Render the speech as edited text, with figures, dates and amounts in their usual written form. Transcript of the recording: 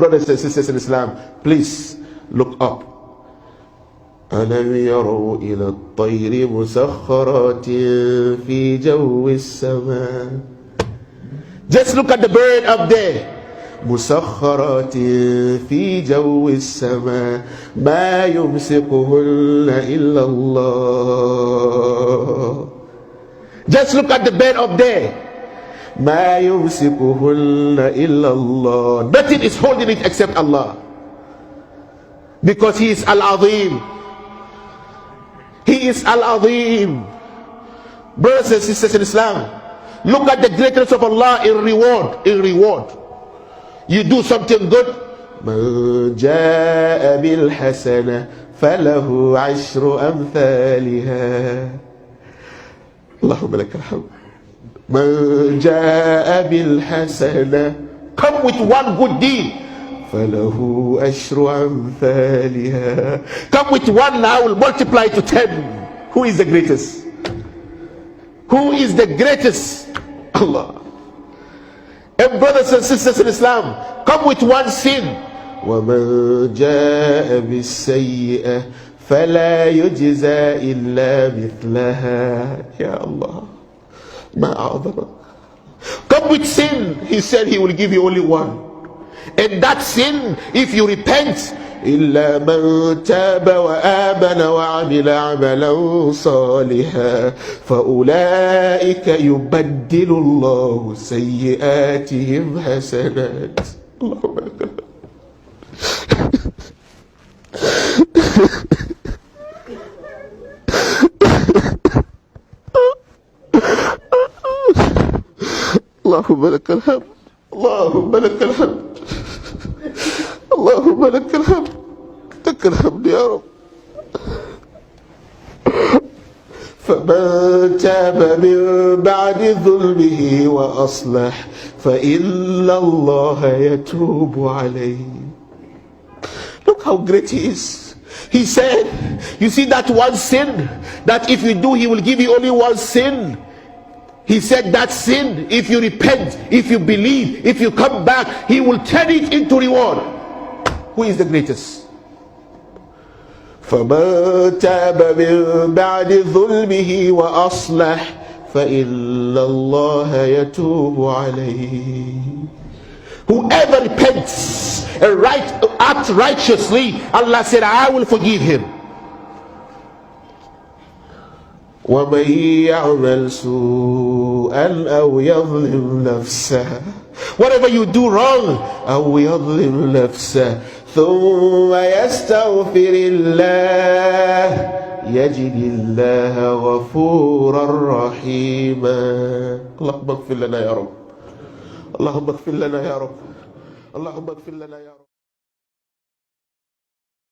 Brothers and sisters in Islam, please look up. أَلَمْ يَرَوْا إِلَى الطَّيْرِ مُسَخَّرَاتٍ فِي جَوِّ السَّمَاءِ. Just look at the bird up there. مُسَخَّرَاتٍ فِي جَوِّ السَّمَاءِ مَا يُمْسِكُهُنَّ إِلَّا اللَّهُ. Just look at the bird up there. مَا يُمْسِكُهُنَّ إِلَّا اللَّهُ. Nothing is holding it except Allah. Because He is Al-Azim. He is Al-Azim. Brothers and sisters in Islam, look at the greatness of Allah in reward. In reward, you do something good, مَنْ جَاءَ بِالْحَسَنَةِ فَلَهُ عَشْرُ أَمْثَالِهَا. اللهم لك الحمد. مَنْ جَاءَ بِالْحَسَنَةِ. Come with one good deed, فَلَهُ أَشْرُ أَمْثَالِهَا. Come with one, I will multiply to 10. Who is the greatest? Who is the greatest? Allah. And brothers and sisters in Islam, come with one sin. وَمَنْ جَاءَ بِالسَّيِّئَةِ فَلَا يُجْزَى إِلَّا مِثْلَهَا. Ya Allah, مَا أَعْظَمَكَ. Come with sin. He said He will give you only one. And that sin, if you repent, إلا من تاب وآمن وعمل عملا صالحا فأولئك يبدل الله سيئاتهم حسنات. اللهم لك اللهم لك الحمد. اللهم لك الحمد. اللهم لك الحمد. لك الحمد يا رب. فمن تاب من بعد ظلمه وأصلح فإن الله يتوب عليه. Look how great He is. He said, you see that one sin, that if you do He will give you only one sin. He said that sin, if you repent, if you believe, if you come back, He will turn it into reward. Who is the greatest? فَمَنْ تَابَ مِنْ بَعْدِ ظُلْمِهِ وَأَصْلَحَ فَإِنَّ اللَّهَ يَتُوبُ عَلَيْهِ. Whoever repents and acts righteously, Allah said, I will forgive him. وَمَنْ يَعْمَلْ سُوءًا أَوْ يَظْلِمْ نَفْسَهُ. Whatever you do wrong, أَوْ يَظْلِمْ نَفْسَهُ ثُمَّ يَسْتَغْفِرِ اللَّهَ يَجِدِ اللَّهَ غَفُورًا رَحِيمًا. اللهم اغفر لنا يا رب. اللهم اغفر لنا يا رب. اللهم اغفر لنا يا رب.